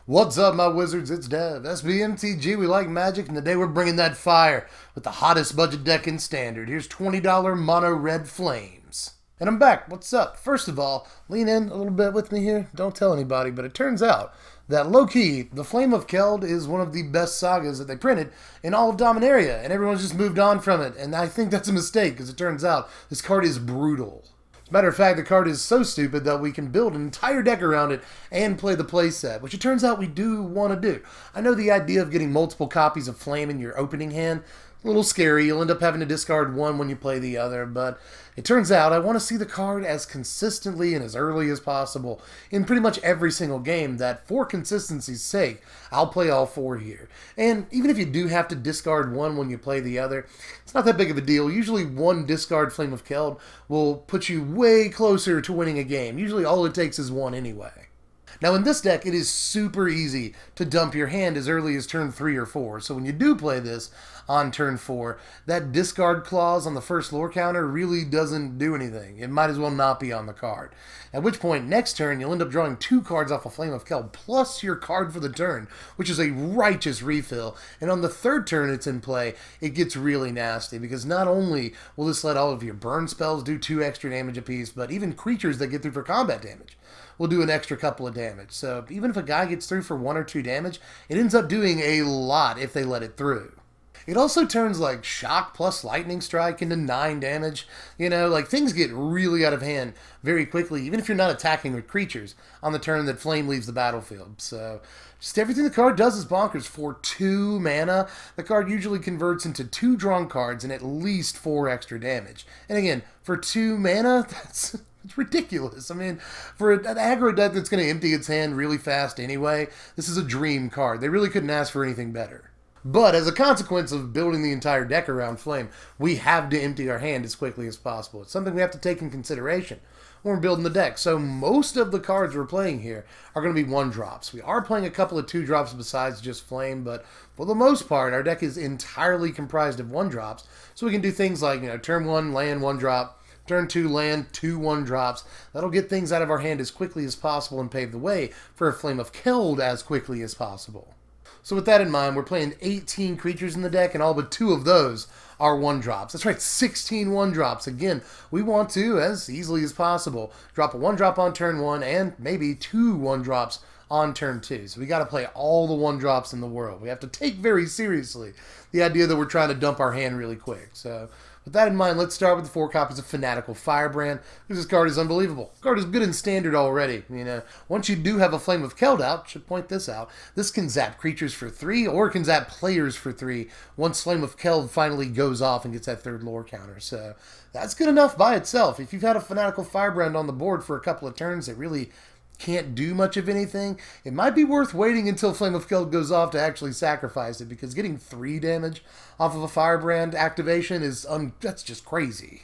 What's up, my wizards? It's Dev. SBMTG, we like magic, and today we're bringing that fire with the hottest budget deck in Standard. Here's $20 Mono Red Flames. And I'm back. What's up? First of all, lean in a little bit with me here. Don't tell anybody, but it turns out that low-key, the Flame of Keld is one of the best sagas that they printed in all of Dominaria, and everyone's just moved on from it. And I think that's a mistake, because it turns out this card is brutal. As a matter of fact, the card is so stupid that we can build an entire deck around it and play the playset, which it turns out we do want to do. I know the idea of getting multiple copies of Flame in your opening hand, a little scary. You'll end up having to discard one when you play the other, but it turns out I want to see the card as consistently and as early as possible in pretty much every single game, that for consistency's sake, I'll play all four here. And even if you do have to discard one when you play the other, it's not that big of a deal. Usually one discard Flame of Keld will put you way closer to winning a game. Usually all it takes is one anyway. Now in this deck, it is super easy to dump your hand as early as turn 3 or 4. So when you do play this on turn 4, that discard clause on the first lore counter really doesn't do anything. It might as well not be on the card. At which point, next turn, you'll end up drawing 2 cards off a Flame of Keld, plus your card for the turn, which is a righteous refill. And on the third turn it's in play, it gets really nasty, because not only will this let all of your burn spells do 2 extra damage apiece, but even creatures that get through for combat damage will do an extra couple of damage. So even if a guy gets through for 1 or 2 damage, it ends up doing a lot if they let it through. It also turns like Shock plus Lightning Strike into 9 damage. You know, like things get really out of hand very quickly, even if you're not attacking with creatures on the turn that Flame leaves the battlefield. So just everything the card does is bonkers. For 2 mana, the card usually converts into 2 drawn cards and at least 4 extra damage. And again, for 2 mana, it's ridiculous. I mean, for an aggro deck that's going to empty its hand really fast anyway, this is a dream card. They really couldn't ask for anything better. But as a consequence of building the entire deck around Flame, we have to empty our hand as quickly as possible. It's something we have to take in consideration when we're building the deck. So most of the cards we're playing here are going to be 1-drops. We are playing a couple of 2-drops besides just Flame, but for the most part, our deck is entirely comprised of 1-drops. So we can do things like, turn 1, land 1-drop, turn 2, land 2 1-drops. That'll get things out of our hand as quickly as possible and pave the way for a Flame of Keld as quickly as possible. So with that in mind, we're playing 18 creatures in the deck, and all but 2 of those are 1-drops. That's right, 16 1-drops. Again, we want to, as easily as possible, drop a 1-drop on turn 1 and maybe 2 1-drops on turn 2. So we got to play all the 1-drops in the world. We have to take very seriously the idea that we're trying to dump our hand really quick. So with that in mind, let's start with the 4 copies of Fanatical Firebrand, because this card is unbelievable. The card is good in Standard already. Once you do have a Flame of Keld out, should point this out, this can zap creatures for 3, or can zap players for 3, once Flame of Keld finally goes off and gets that 3rd lore counter. So that's good enough by itself. If you've had a Fanatical Firebrand on the board for a couple of turns that really can't do much of anything, it might be worth waiting until Flame of Keld goes off to actually sacrifice it, because getting 3 damage off of a Firebrand activation is that's just crazy.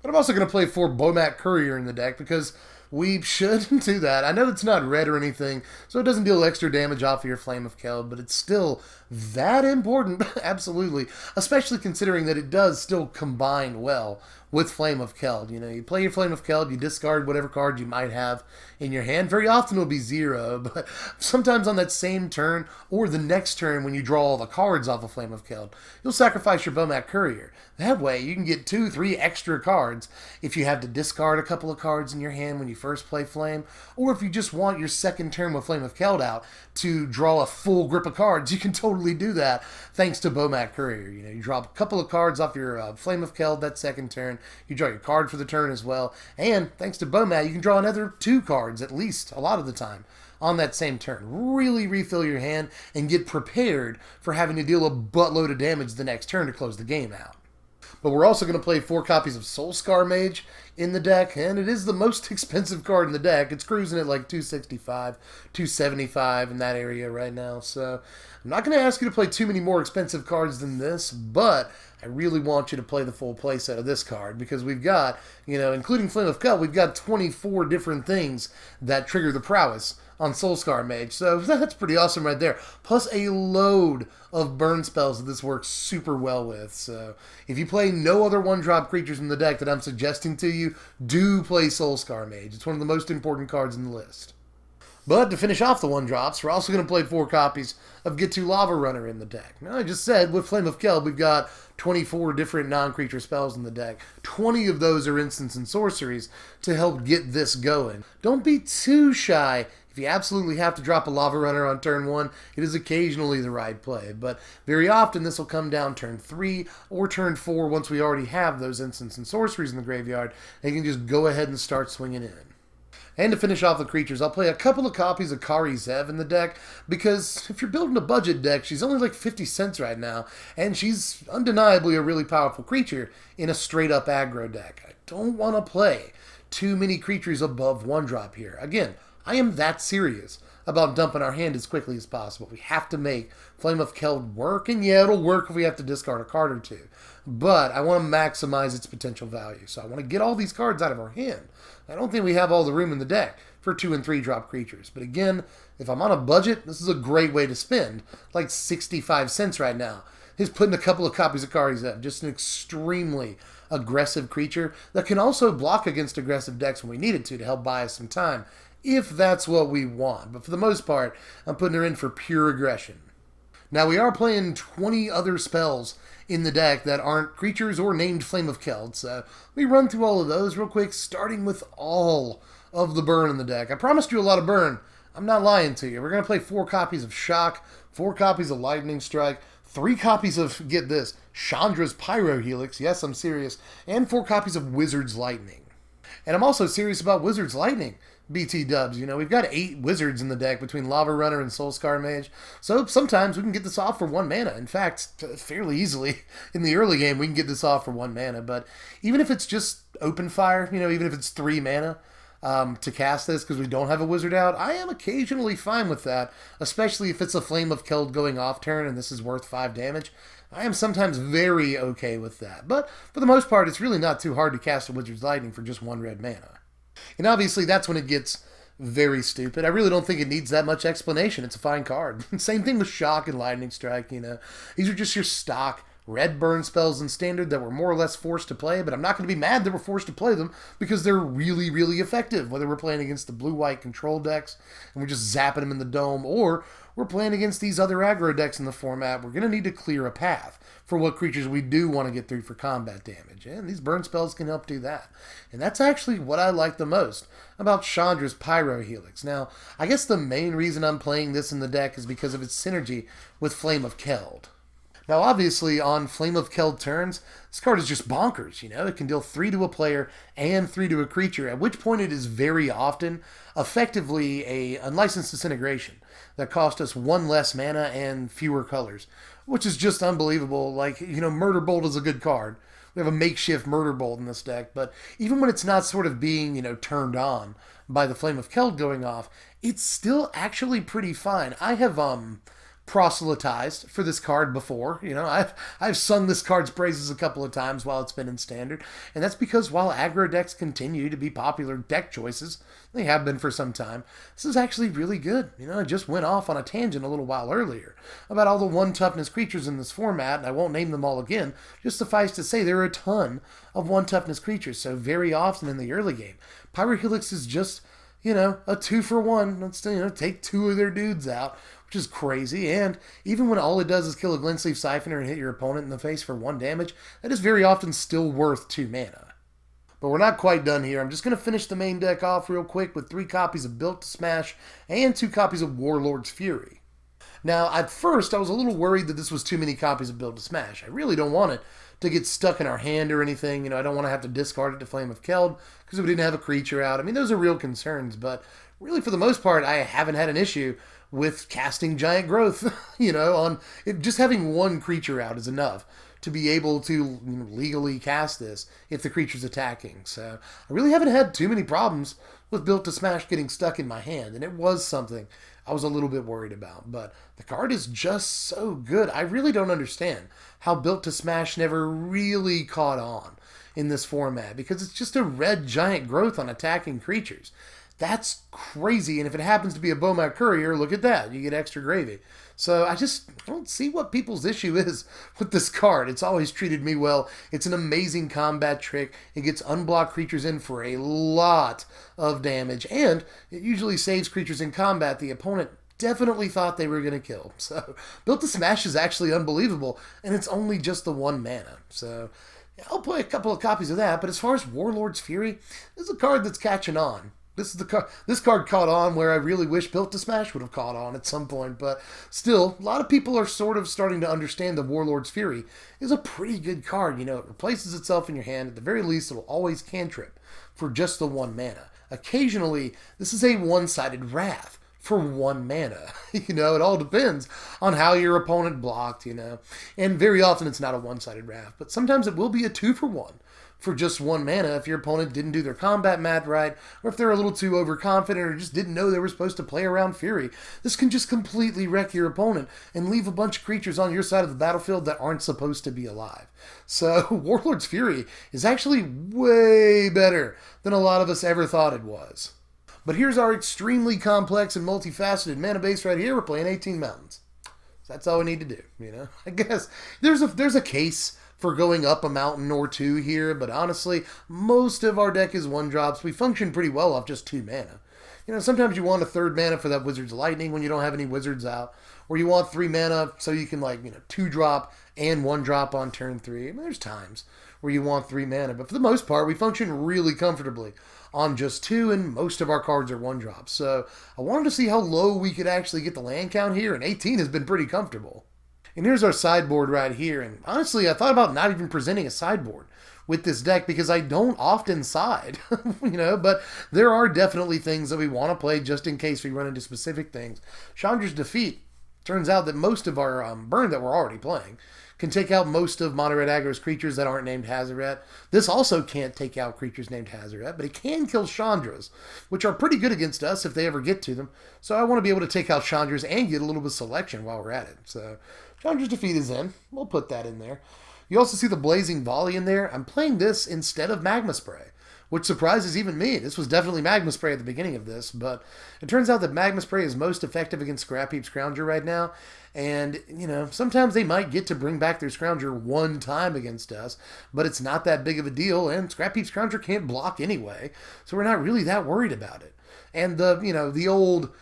But I'm also going to play 4 Bomat Courier in the deck, because we should do that. I know it's not red or anything, so it doesn't deal extra damage off of your Flame of Keld, but it's still that important, absolutely, especially considering that it does still combine well with Flame of Keld. You play your Flame of Keld, you discard whatever card you might have in your hand. Very often it'll be 0, but sometimes on that same turn or the next turn when you draw all the cards off of Flame of Keld, you'll sacrifice your Bomat Courier. That way you can get 2, 3 extra cards if you have to discard a couple of cards in your hand when you first play Flame, or if you just want your second turn with Flame of Keld out to draw a full grip of cards, you can totally do that thanks to Bomat Courier. You drop a couple of cards off your Flame of Keld that second turn, you draw your card for the turn as well, and thanks to Bomat, you can draw another 2 cards at least a lot of the time on that same turn. Really refill your hand and get prepared for having to deal a buttload of damage the next turn to close the game out. But we're also going to play 4 copies of Soulscar Mage in the deck, and it is the most expensive card in the deck. It's cruising at like $265, $275 in that area right now. So I'm not going to ask you to play too many more expensive cards than this, but I really want you to play the full playset of this card, because we've got, including Flame of Keld, we've got 24 different things that trigger the prowess on Soulscar Mage. So that's pretty awesome right there. Plus a load of burn spells that this works super well with. So if you play no other 1-drop creatures in the deck that I'm suggesting to you, do play Soulscar Mage. It's one of the most important cards in the list. But to finish off the 1-drops, we're also going to play 4 copies of Get to Lava Runner in the deck. Now, I just said, with Flame of Keld, we've got 24 different non-creature spells in the deck. 20 of those are instants and sorceries to help get this going. Don't be too shy. If you absolutely have to drop a Lava Runner on turn 1, it is occasionally the right play. But very often this will come down turn 3 or turn 4 once we already have those instants and sorceries in the graveyard. And you can just go ahead and start swinging in. And to finish off the creatures, I'll play a couple of copies of Kari Zev in the deck, because if you're building a budget deck, she's only like 50 cents right now, and she's undeniably a really powerful creature in a straight-up aggro deck. I don't want to play too many creatures above 1-drop here. Again, I am that serious about dumping our hand as quickly as possible. We have to make Flame of Keld work, and yeah, it'll work if we have to discard a card or two. But I want to maximize its potential value, so I want to get all these cards out of our hand. I don't think we have all the room in the deck for 2- and 3-drop creatures. But again, if I'm on a budget, this is a great way to spend like 65 cents right now. Is putting a couple of copies of Kari Zev, just an extremely aggressive creature that can also block against aggressive decks when we need it to help buy us some time, if that's what we want. But for the most part, I'm putting her in for pure aggression. Now, we are playing 20 other spells in the deck that aren't creatures or named Flame of Keld, so we run through all of those real quick, starting with all of the burn in the deck. I promised you a lot of burn. I'm not lying to you. We're going to play 4 copies of Shock, 4 copies of Lightning Strike, 3 copies of, get this, Chandra's Pyro Helix, yes, I'm serious, and 4 copies of Wizard's Lightning. And I'm also serious about Wizard's Lightning. BT dubs, you know, we've got 8 wizards in the deck between Lava Runner and Soulscar Mage, so sometimes we can get this off for 1 mana. In fact, fairly easily in the early game we can get this off for 1 mana, but even if it's just open fire, you know, even if it's 3 mana to cast this because we don't have a wizard out, I am occasionally fine with that, especially if it's a Flame of Keld going off turn and this is worth 5 damage. I am sometimes very okay with that, but for the most part it's really not too hard to cast a Wizard's Lightning for just 1 red mana. And obviously, that's when it gets very stupid. I really don't think it needs that much explanation. It's a fine card. Same thing with Shock and Lightning Strike, you know. These are just your stock red burn spells in Standard that we're more or less forced to play, but I'm not going to be mad that we're forced to play them because they're really, really effective, whether we're playing against the blue-white control decks and we're just zapping them in the dome, or we're playing against these other aggro decks in the format. We're going to need to clear a path for what creatures we do want to get through for combat damage, and these burn spells can help do that. And that's actually what I like the most about Chandra's Pyro Helix. Now, I guess the main reason I'm playing this in the deck is because of its synergy with Flame of Keld. Now, obviously, on Flame of Keld turns, this card is just bonkers, you know? It can deal 3 to a player and 3 to a creature, at which point it is very often effectively a unlicensed disintegration that cost us 1 less mana and fewer colors, which is just unbelievable. Like, you know, Murder Bolt is a good card. We have a makeshift Murder Bolt in this deck, but even when it's not sort of being, you know, turned on by the Flame of Keld going off, it's still actually pretty fine. I have, proselytized for this card before. You know, I've sung this card's praises a couple of times while it's been in Standard, and that's because while aggro decks continue to be popular deck choices, they have been for some time, this is actually really good. You know, I just went off on a tangent a little while earlier about all the 1 toughness creatures in this format, and I won't name them all again. Just suffice to say there are a ton of 1 toughness creatures, so very often in the early game, Pyro Helix is just, you know, a 2 for 1. Let's, you know, take 2 of their dudes out, which is crazy. And even when all it does is kill a Glensleeve Siphoner and hit your opponent in the face for 1 damage, that is very often still worth 2 mana. But we're not quite done here. I'm just going to finish the main deck off real quick with 3 copies of Built to Smash and 2 copies of Warlord's Fury. Now, at first, I was a little worried that this was too many copies of Built to Smash. I really don't want it to get stuck in our hand or anything. You know, I don't want to have to discard it to Flame of Keld because we didn't have a creature out. I mean, those are real concerns, but really, for the most part, I haven't had an issue with casting Giant Growth. You know, on it, just having 1 creature out is enough to be able to, you know, legally cast this if the creature's attacking. So I really haven't had too many problems with Built to Smash getting stuck in my hand, and it was something I was a little bit worried about. But the card is just so good. I really don't understand how Built to Smash never really caught on in this format, because it's just a red Giant Growth on attacking creatures. That's crazy. And if it happens to be a Bomat Courier, look at that. You get extra gravy. So I just don't see what people's issue is with this card. It's always treated me well. It's an amazing combat trick. It gets unblocked creatures in for a lot of damage, and it usually saves creatures in combat the opponent definitely thought they were going to kill. So Built to Smash is actually unbelievable, and it's only just the 1 mana. So I'll play a couple of copies of that, but as far as Warlord's Fury, this is a card that's catching on. This card caught on where I really wish Built to Smash would have caught on at some point, but still, a lot of people are sort of starting to understand that Warlord's Fury is a pretty good card. You know, it replaces itself in your hand. At the very least, it'll always cantrip for just the 1 mana. Occasionally, this is a one-sided Wrath for 1 mana. You know, it all depends on how your opponent blocked, you know. And very often it's not a one-sided Wrath, but sometimes it will be a 2-for-1 for just 1 mana if your opponent didn't do their combat math right, or if they're a little too overconfident or just didn't know they were supposed to play around Fury. This can just completely wreck your opponent and leave a bunch of creatures on your side of the battlefield that aren't supposed to be alive. So Warlord's Fury is actually way better than a lot of us ever thought it was. But here's our extremely complex and multifaceted mana base right here. We're playing 18 Mountains. So that's all we need to do, you know. I guess there's a case for going up a mountain or 2 here, but honestly, most of our deck is 1-drops. We function pretty well off just 2 mana. You know, sometimes you want a 3rd mana for that Wizard's Lightning when you don't have any wizards out, or you want 3 mana so you can, like, you know, 2-drop and 1-drop on turn 3. I mean, there's times where you want 3 mana, but for the most part, we function really comfortably on just 2, and most of our cards are 1-drops. So I wanted to see how low we could actually get the land count here, and 18 has been pretty comfortable. And here's our sideboard right here, and honestly, I thought about not even presenting a sideboard with this deck because I don't often side, you know, but there are definitely things that we want to play just in case we run into specific things. Chandra's Defeat, turns out that most of our burn that we're already playing can take out most of Mono Red Aggro's creatures that aren't named Hazoret. This also can't take out creatures named Hazoret, but it can kill Chandras, which are pretty good against us if they ever get to them. So I want to be able to take out Chandras and get a little bit of selection while we're at it. So Chandra's Defeat is in. We'll put that in there. You also see the Blazing Volley in there. I'm playing this instead of Magma Spray, which surprises even me. This was definitely Magma Spray at the beginning of this, but it turns out that Magma Spray is most effective against Scrapheap Scrounger right now. And, you know, sometimes they might get to bring back their Scrounger 1 time against us, but it's not that big of a deal, and Scrapheap Scrounger can't block anyway, so we're not really that worried about it. And the old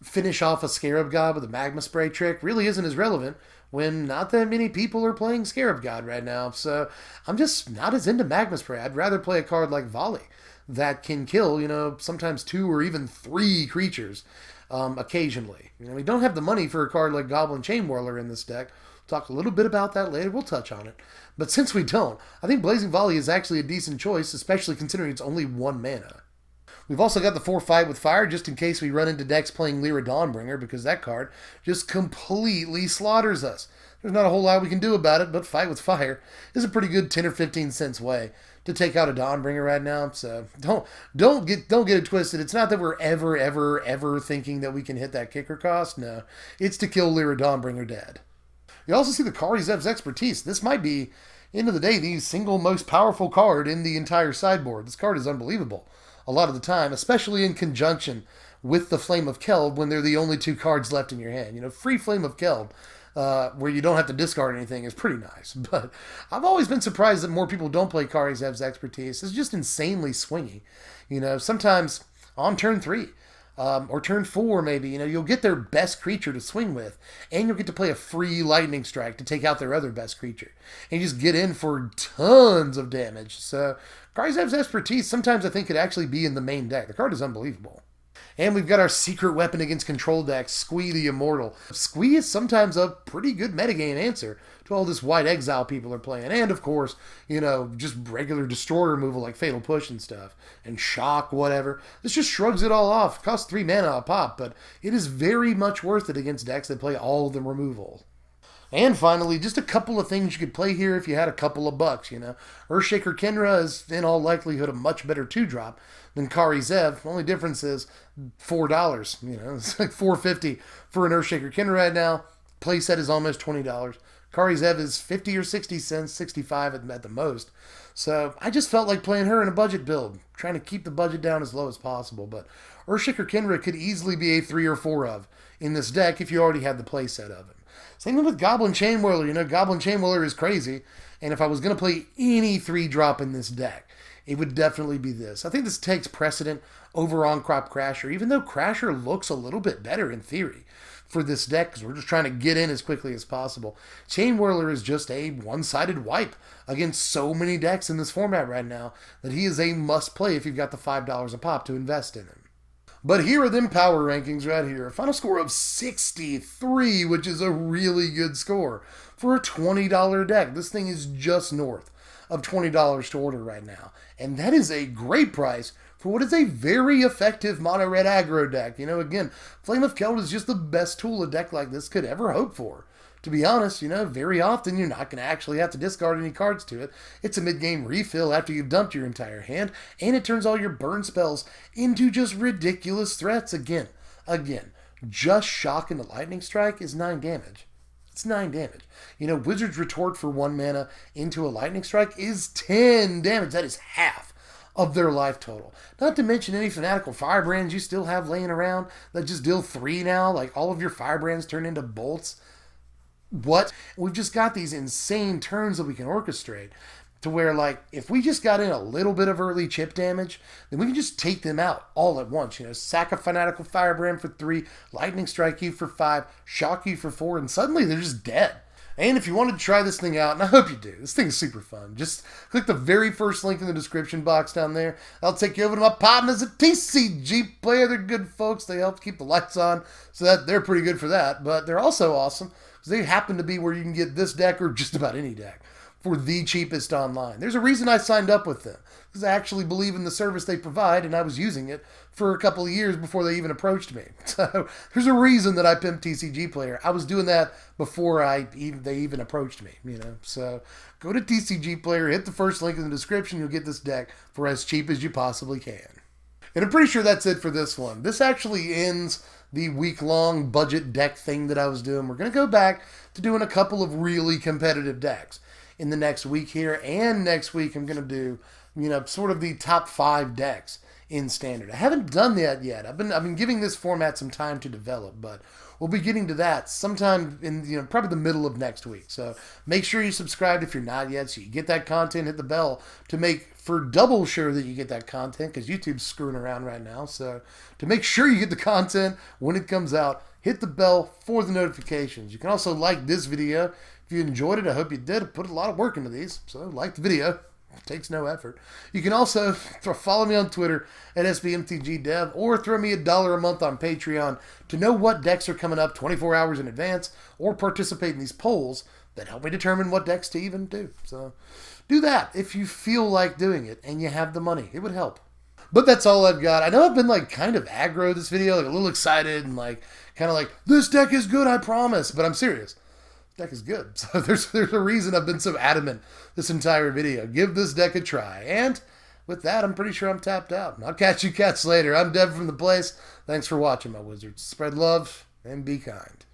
finish off a Scarab God with a Magma Spray trick really isn't as relevant when not that many people are playing Scarab God right now. So I'm just not as into Magma Spray. I'd rather play a card like Volley that can kill, you know, sometimes 2 or even 3 creatures occasionally. You know, we don't have the money for a card like Goblin Chain Whirler in this deck. We'll talk a little bit about that later. We'll touch on it. But since we don't, I think Blazing Volley is actually a decent choice, especially considering it's only 1 mana. We've also got the 4 Fight with Fire, just in case we run into decks playing Lyra Dawnbringer, because that card just completely slaughters us. There's not a whole lot we can do about it, but Fight with Fire is a pretty good 10 or 15 cents way to take out a Dawnbringer right now. So don't get it twisted. It's not that we're ever thinking that we can hit that kicker cost. No, it's to kill Lyra Dawnbringer dead. You also see the Karizev's Expertise. This might be, end of the day, the single most powerful card in the entire sideboard. This card is unbelievable a lot of the time, especially in conjunction with the Flame of Keld when they're the only 2 cards left in your hand. You know, free Flame of Keld, where you don't have to discard anything, is pretty nice. But I've always been surprised that more people don't play Karizev's Expertise. It's just insanely swingy. You know, sometimes on turn 3, or turn 4 maybe, you know, you'll get their best creature to swing with, and you'll get to play a free Lightning Strike to take out their other best creature. And you just get in for tons of damage. So Karizev's Expertise sometimes I think could actually be in the main deck. The card is unbelievable. And we've got our secret weapon against control decks, Squee the Immortal. Squee is sometimes a pretty good metagame answer to all this White Exile people are playing. And, of course, you know, just regular Destroyer removal like Fatal Push and stuff. And Shock, whatever. This just shrugs it all off. It costs 3 mana a pop, but it is very much worth it against decks that play all the removal. And finally, just a couple of things you could play here if you had a couple of bucks, you know. Earthshaker Kenra is, in all likelihood, a much better 2-drop than Karizev. The only difference is $4. You know, it's like $4.50 for an Earthshaker Kenra right now. Playset is almost $20. Karizev is 50 or 60 cents, 65 at the most. So I just felt like playing her in a budget build, trying to keep the budget down as low as possible. But Urshik or Kenra could easily be a 3 or 4 of in this deck if you already had the playset of him. Same thing with Goblin Chainwhirler. You know, Goblin Chainwhirler is crazy, and if I was going to play any 3-drop in this deck, it would definitely be this. I think this takes precedent over on Crop Crasher, even though Crasher looks a little bit better in theory for this deck, because we're just trying to get in as quickly as possible. Chainwhirler is just a one-sided wipe against so many decks in this format right now that he is a must-play if you've got the $5 a pop to invest in him. But here are them power rankings right here. A final score of 63, which is a really good score for a $20 deck. This thing is just north of $20 to order right now. And that is a great price for what is a very effective mono-red aggro deck. You know, again, Flame of Keld is just the best tool a deck like this could ever hope for. To be honest, you know, very often you're not going to actually have to discard any cards to it. It's a mid-game refill after you've dumped your entire hand, and it turns all your burn spells into just ridiculous threats. Again, just shock into Lightning Strike is 9 damage. It's 9 damage. You know, Wizard's Retort for 1 mana into a Lightning Strike is 10 damage. That is half of their life total. Not to mention any Fanatical Firebrands you still have laying around that just deal 3 now. Like, all of your Firebrands turn into bolts. What? We've just got these insane turns that we can orchestrate to where, like, if we just got in a little bit of early chip damage, then we can just take them out all at once. You know, sack a Fanatical Firebrand for 3, Lightning Strike you for 5, shock you for 4, and suddenly they're just dead. And if you wanted to try this thing out, and I hope you do, this thing is super fun. Just click the very first link in the description box down there. I'll take you over to my partners at TCG Player. They're good folks. They help keep the lights on, so that they're pretty good for that. But they're also awesome because they happen to be where you can get this deck or just about any deck for the cheapest online. There's a reason I signed up with them, because I actually believe in the service they provide, and I was using it for a couple of years before they even approached me. So there's a reason that I pimped TCG Player. I was doing that before they even approached me, you know. So go to TCG Player, hit the first link in the description, you'll get this deck for as cheap as you possibly can. And I'm pretty sure that's it for this one. This actually ends the week-long budget deck thing that I was doing. We're going to go back to doing a couple of really competitive decks in the next week here, and next week I'm going to do, you know, sort of the top 5 decks in Standard. I haven't done that yet. I've been giving this format some time to develop, but we'll be getting to that sometime in, you know, probably the middle of next week. So make sure you subscribe if you're not yet, so you get that content. Hit the bell to make for double sure that you get that content, because YouTube's screwing around right now. So to make sure you get the content when it comes out, hit the bell for the notifications. You can also like this video. If you enjoyed it, I hope you did. I put a lot of work into these, so like the video. It takes no effort. You can also follow me on Twitter at SBMTGDev, or throw me $1 a month on Patreon to know what decks are coming up 24 hours in advance, or participate in these polls that help me determine what decks to even do. So do that if you feel like doing it and you have the money. It would help. But that's all I've got. I know I've been like kind of aggro this video, like a little excited and like kind of like, this deck is good, I promise. But I'm serious. Deck is good. So there's a reason I've been so adamant this entire video. Give this deck a try. And with that, I'm pretty sure I'm tapped out. I'll catch you cats later. I'm Dev from The Place. Thanks for watching, my wizards. Spread love and be kind.